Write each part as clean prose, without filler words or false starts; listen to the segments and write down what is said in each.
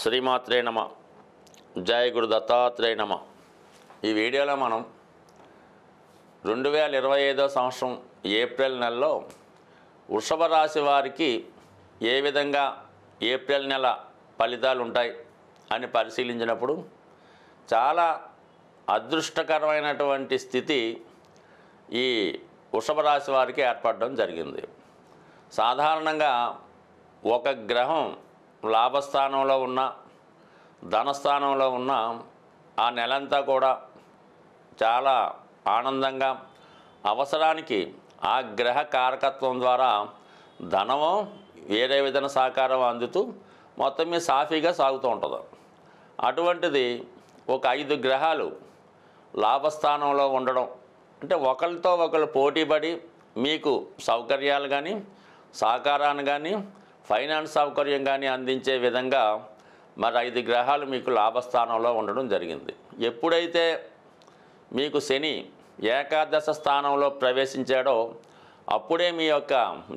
శ్రీమాత్రే నమ. జయ గురు దత్తాత్రేయ నమ. ఈ వీడియోలో మనం 2025 సంవత్సరం ఏప్రిల్ నెలలో వృషభ రాశి వారికి ఏ విధంగా ఏప్రిల్ నెల ఫలితాలు ఉంటాయి అని పరిశీలించినప్పుడు చాలా అదృష్టకరమైనటువంటి స్థితి ఈ వృషభ రాశి వారికి ఏర్పడడం జరిగింది. సాధారణంగా ఒక గ్రహం లాభస్థానంలో ఉన్న, ధనస్థానంలో ఉన్న ఆ నెలంతా కూడా చాలా ఆనందంగా, అవసరానికి ఆ గ్రహ కారకత్వం ద్వారా ధనమో వేరే విధంగా సహకారం అందుతూ మొత్తం మీద సాఫీగా సాగుతూ ఉంటుంది. అటువంటిది ఒక 5 గ్రహాలు లాభస్థానంలో ఉండడం అంటే ఒకరితో ఒకరు పోటీపడి మీకు సౌకర్యాలు కానీ, సహకారాన్ని కానీ, ఫైనాన్స్ సౌకర్యం కానీ అందించే విధంగా మరి 5 గ్రహాలు మీకు లాభస్థానంలో ఉండడం జరిగింది. ఎప్పుడైతే మీకు శని ఏకాదశ స్థానంలో ప్రవేశించాడో అప్పుడే మీ యొక్క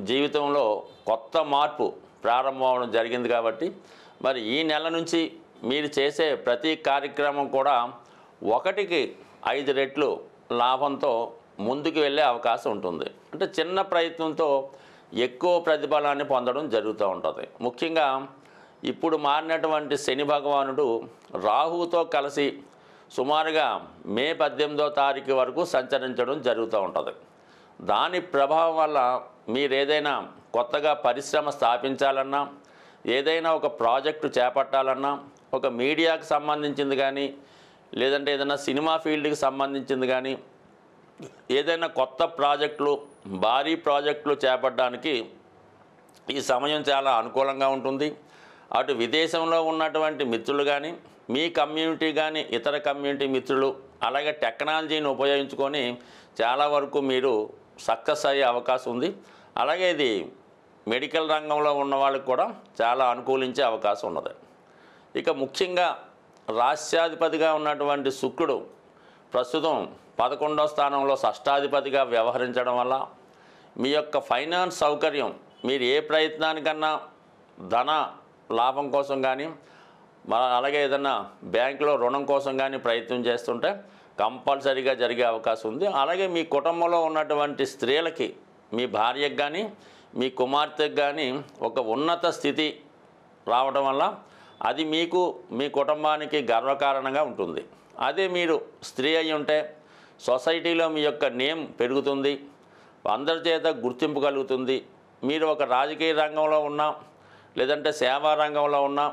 జీవితంలో కొత్త మార్పు ప్రారంభం అవడం జరిగింది. కాబట్టి మరి ఈ నెల నుంచి మీరు చేసే ప్రతి కార్యక్రమం కూడా 1కి 5 రెట్లు లాభంతో ముందుకు వెళ్ళే అవకాశం ఉంటుంది. అంటే చిన్న ప్రయత్నంతో ఎక్కువ ప్రతిఫలాన్ని పొందడం జరుగుతూ ఉంటుంది. ముఖ్యంగా ఇప్పుడు మారినటువంటి శని భగవానుడు రాహువుతో కలిసి సుమారుగా మే 18వ తారీఖు వరకు సంచరించడం జరుగుతూ ఉంటుంది. దాని ప్రభావం వల్ల మీరు ఏదైనా కొత్తగా పరిశ్రమ స్థాపించాలన్నా, ఏదైనా ఒక ప్రాజెక్టు చేపట్టాలన్నా, ఒక మీడియాకు సంబంధించింది కానీ, లేదంటే ఏదైనా సినిమా ఫీల్డ్కి సంబంధించింది కానీ, ఏదైనా కొత్త ప్రాజెక్టులు, భారీ ప్రాజెక్టులు చేపట్టడానికి ఈ సమయం చాలా అనుకూలంగా ఉంటుంది. అటు విదేశంలో ఉన్నటువంటి మిత్రులు కానీ, మీ కమ్యూనిటీ కానీ, ఇతర కమ్యూనిటీ మిత్రులు, అలాగే టెక్నాలజీని ఉపయోగించుకొని చాలా వరకు మీరు సక్సెస్ అయ్యే అవకాశం ఉంది. అలాగే ఇది మెడికల్ రంగంలో ఉన్న వాళ్ళకి కూడా చాలా అనుకూలించే అవకాశం ఉన్నది. ఇక ముఖ్యంగా రాష్ట్రాధిపతిగా ఉన్నటువంటి శుక్రుడు ప్రస్తుతం 11వ స్థానంలో షష్టాధిపతిగా వ్యవహరించడం వల్ల మీ యొక్క ఫైనాన్స్ సౌకర్యం, మీరు ఏ ప్రయత్నానికన్నా ధన లాభం కోసం కానీ, అలాగే ఏదన్నా బ్యాంకులో రుణం కోసం కానీ ప్రయత్నం చేస్తుంటే కంపల్సరీగా జరిగే అవకాశం ఉంది. అలాగే మీ కుటుంబంలో ఉన్నటువంటి స్త్రీలకి, మీ భార్యకు కానీ, మీ కుమార్తెకు కానీ ఒక ఉన్నత స్థితి రావడం వల్ల అది మీకు, మీ కుటుంబానికి గర్వకారణంగా ఉంటుంది. అదే మీరు స్త్రీ అయి ఉంటే సొసైటీలో మీ యొక్క నేమ్ పెరుగుతుంది, అందరి చేత గుర్తింపు కలుగుతుంది. మీరు ఒక రాజకీయ రంగంలో ఉన్నా, లేదంటే సేవా రంగంలో ఉన్నా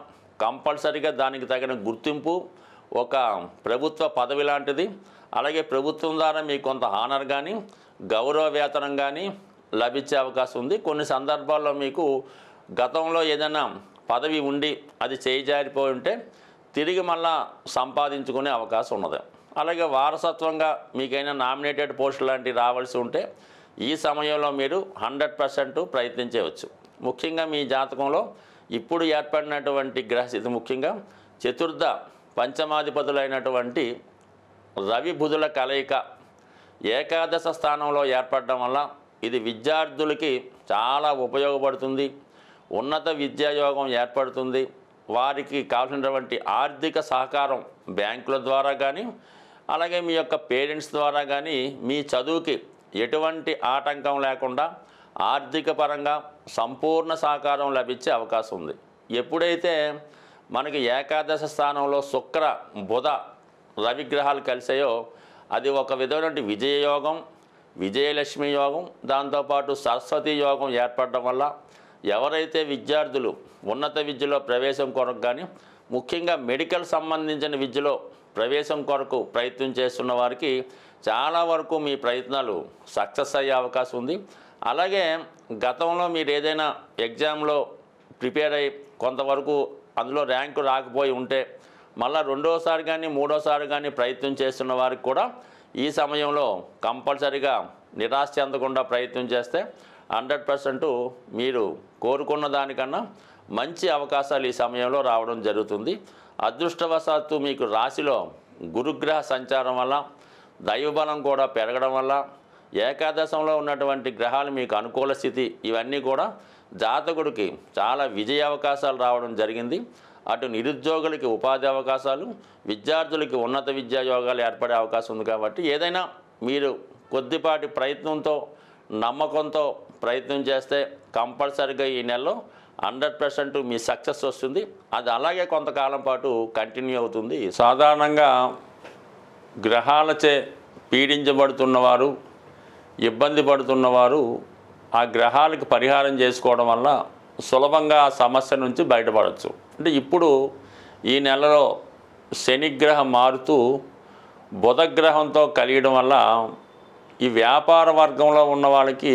కంపల్సరీగా దానికి తగిన గుర్తింపు, ఒక ప్రభుత్వ పదవి లాంటిది, అలాగే ప్రభుత్వం ద్వారా మీకు కొంత హానర్ కానీ, గౌరవ వేతనం కానీ లభించే అవకాశం ఉంది. కొన్ని సందర్భాల్లో మీకు గతంలో ఏదైనా పదవి ఉండి అది చేజారిపోయి ఉంటే తిరిగి మళ్ళా సంపాదించుకునే అవకాశం ఉన్నది. అలాగే వారసత్వంగా మీకైనా నామినేటెడ్ పోస్టులు లాంటివి రావాల్సి ఉంటే ఈ సమయంలో మీరు 100% ప్రయత్నించవచ్చు. ముఖ్యంగా మీ జాతకంలో ఇప్పుడు ఏర్పడినటువంటి గ్రహస్థితి, ముఖ్యంగా చతుర్థ పంచమాధిపతులైనటువంటి రవి బుధుల కలయిక ఏకాదశ స్థానంలో ఏర్పడడం వల్ల ఇది విద్యార్థులకి చాలా ఉపయోగపడుతుంది. ఉన్నత విద్యాయోగం ఏర్పడుతుంది. వారికి కావాల్సినటువంటి ఆర్థిక సహకారం బ్యాంకుల ద్వారా కానీ, అలాగే మీ యొక్క పేరెంట్స్ ద్వారా కానీ మీ చదువుకి ఎటువంటి ఆటంకం లేకుండా ఆర్థిక పరంగా సంపూర్ణ సహకారం లభించే అవకాశం ఉంది. ఎప్పుడైతే మనకి ఏకాదశ స్థానంలో శుక్ర, బుధ, రవి గ్రహాలు కలిసాయో అది ఒక విధమైనటువంటి విజయయోగం, విజయలక్ష్మి యోగం, దాంతోపాటు సరస్వతి యోగం ఏర్పడడం వల్ల ఎవరైతే విద్యార్థులు ఉన్నత విద్యలో ప్రవేశం కొరకు కానీ, ముఖ్యంగా మెడికల్ సంబంధించిన విద్యలో ప్రవేశం కొరకు ప్రయత్నం చేస్తున్న వారికి చాలా వరకు మీ ప్రయత్నాలు సక్సెస్ అయ్యే అవకాశం ఉంది. అలాగే గతంలో మీరు ఏదైనా ఎగ్జామ్లో ప్రిపేర్ అయ్యి కొంతవరకు అందులో ర్యాంకు రాకపోయి ఉంటే మళ్ళీ 2వసారి కానీ 3వసారి కానీ ప్రయత్నం చేస్తున్న వారికి కూడా ఈ సమయంలో కంపల్సరీగా నిరాశ చెందకుండా ప్రయత్నం చేస్తే 100% మీరు కోరుకున్న దానికన్నా మంచి అవకాశాలు ఈ సమయంలో రావడం జరుగుతుంది. అదృష్టవశాత్తు మీకు రాశిలో గురుగ్రహ సంచారం వల్ల, దైవబలం కూడా పెరగడం వల్ల, ఏకాదశంలో ఉన్నటువంటి గ్రహాలు మీకు అనుకూల స్థితి, ఇవన్నీ కూడా జాతకుడికి చాలా విజయ అవకాశాలు రావడం జరిగింది. అటు నిరుద్యోగులకి ఉపాధి అవకాశాలు, విద్యార్థులకి ఉన్నత విద్యా యోగాలు ఏర్పడే అవకాశం ఉంది. కాబట్టి ఏదైనా మీరు కొద్దిపాటి ప్రయత్నంతో, నమ్మకంతో ప్రయత్నం చేస్తే కంపల్సరీగా ఈ నెలలో 100% మీ సక్సెస్ వస్తుంది. అది అలాగే కొంతకాలం పాటు కంటిన్యూ అవుతుంది. సాధారణంగా గ్రహాలచే పీడించబడుతున్నవారు, ఇబ్బంది పడుతున్నవారు ఆ గ్రహాలకు పరిహారం చేసుకోవడం వల్ల సులభంగా ఆ సమస్య నుంచి బయటపడవచ్చు. అంటే ఇప్పుడు ఈ నెలలో శనిగ్రహం మారుతూ బుధగ్రహంతో కలియడం వల్ల ఈ వ్యాపార వర్గంలో ఉన్న వాళ్ళకి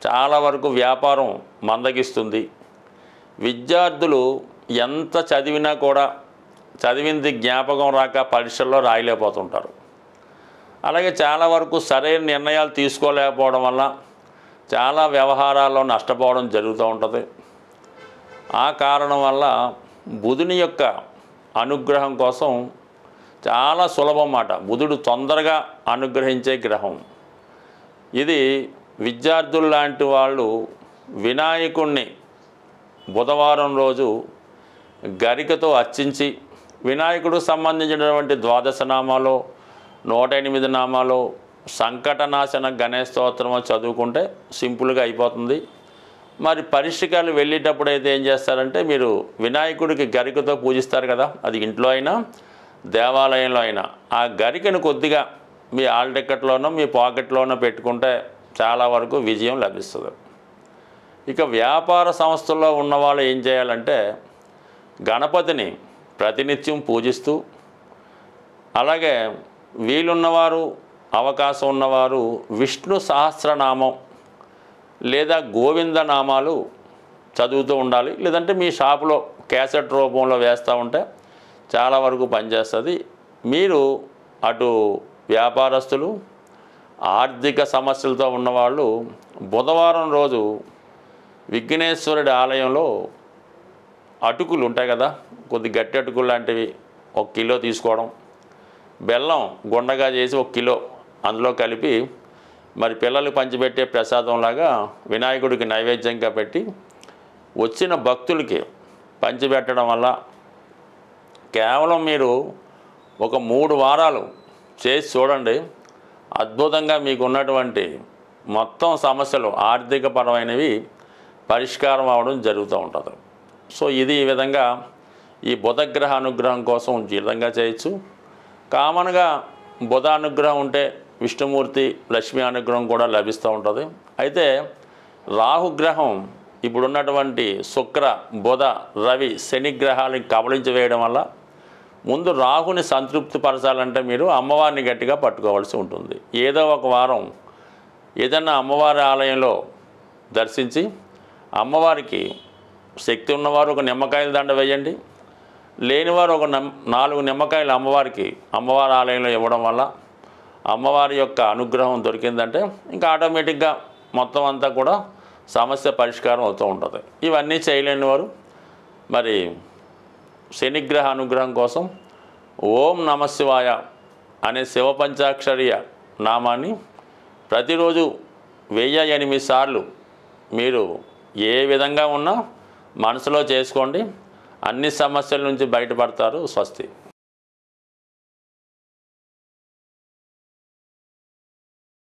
చాలా వరకు వ్యాపారం మందగిస్తుంది. విద్యార్థులు ఎంత చదివినా కూడా చదివింది జ్ఞాపకం రాక పరీక్షల్లో రాయలేకపోతుంటారు. అలాగే చాలా వరకు సరైన నిర్ణయాలు తీసుకోలేకపోవడం వల్ల చాలా వ్యవహారాల్లో నష్టపోవడం జరుగుతూ ఉంటుంది. ఆ కారణం వల్ల బుధుని యొక్క అనుగ్రహం కోసం చాలా సులభం మాట. బుధుడు తొందరగా అనుగ్రహించే గ్రహం ఇది. విద్యార్థులు లాంటి వాళ్ళు వినాయకుణ్ణి బుధవారం రోజు గరికతో అర్చించి, వినాయకుడికి సంబంధించినటువంటి 12 నామాలు, 108 నామాలు, సంకటనాశన గణేష్ స్తోత్రం చదువుకుంటే సింపుల్గా అయిపోతుంది. మరి పరీక్షకాలు వెళ్ళేటప్పుడు అయితే ఏం చేస్తారంటే, మీరు వినాయకుడికి గరికతో పూజిస్తారు కదా, అది ఇంట్లో అయినా దేవాలయంలో అయినా ఆ గరికను కొద్దిగా మీ హాల్ టికెట్లోనో మీ పాకెట్లోనో పెట్టుకుంటే చాలా వరకు విజయం లభిస్తుంది. ఇక వ్యాపార సంస్థల్లో ఉన్నవాళ్ళు ఏం చేయాలంటే, గణపతిని ప్రతినిత్యం పూజిస్తూ, అలాగే వీలున్నవారు, అవకాశం ఉన్నవారు విష్ణు సహస్రనామం లేదా గోవింద నామాలు చదువుతూ ఉండాలి. లేదంటే మీ షాపులో క్యాసెట్ రూపంలో వేస్తూ ఉంటే చాలా వరకు పనిచేస్తుంది. మీరు అటు వ్యాపారస్తులు, ఆర్థిక సమస్యలతో ఉన్నవాళ్ళు బుధవారం రోజు విఘ్నేశ్వరుడి ఆలయంలో అటుకులు ఉంటాయి కదా, కొద్ది గట్టి అటుకులు లాంటివి 1 కిలో తీసుకోవడం, బెల్లం గుండగా చేసి 1 కిలో అందులో కలిపి మరి పిల్లలు పంచిపెట్టే ప్రసాదంలాగా వినాయకుడికి నైవేద్యంగా పెట్టి వచ్చిన భక్తులకి పంచిపెట్టడం వల్ల కేవలం మీరు ఒక 3 వారాలు చేసి చూడండి, అద్భుతంగా మీకు ఉన్నటువంటి మొత్తం సమస్యలు ఆర్థిక పరమైనవి పరిష్కారం అవడం జరుగుతూ ఉంటుంది. సో ఇది ఈ విధంగా ఈ బుధగ్రహ అనుగ్రహం కోసం ఈ విధంగా చేయొచ్చు. కామన్గా బుధ అనుగ్రహం ఉంటే విష్ణుమూర్తి, లక్ష్మీ అనుగ్రహం కూడా లభిస్తూ ఉంటుంది. అయితే రాహుగ్రహం ఇప్పుడున్నటువంటి శుక్ర, బుధ, రవి, శని గ్రహాలను కబళించి వేయడం వల్ల ముందు రాహుని సంతృప్తి పరచాలంటే మీరు అమ్మవారిని గట్టిగా పట్టుకోవాల్సి ఉంటుంది. ఏదో ఒక వారం ఏదన్నా అమ్మవారి ఆలయంలో దర్శించి అమ్మవారికి శక్తి ఉన్నవారు ఒక నిమ్మకాయల దండ వేయండి, లేనివారు ఒక 4 నిమ్మకాయలు అమ్మవారి ఆలయంలో ఇవ్వడం వల్ల అమ్మవారి యొక్క అనుగ్రహం దొరికిందంటే ఇంకా ఆటోమేటిక్గా మొత్తం అంతా కూడా సమస్య పరిష్కారం అవుతూ ఉంటుంది. ఇవన్నీ చేయలేని వారు మరి శనిగ్రహ అనుగ్రహం కోసం ఓం నమశివాయ అనే శివపంచాక్షరీయ నామాన్ని ప్రతిరోజు 1008 సార్లు మీరు ఏ విధంగా ఉన్నా మనసులో చేసుకోండి. అన్ని సమస్యల నుంచి బయటపడతారు. స్వస్తి.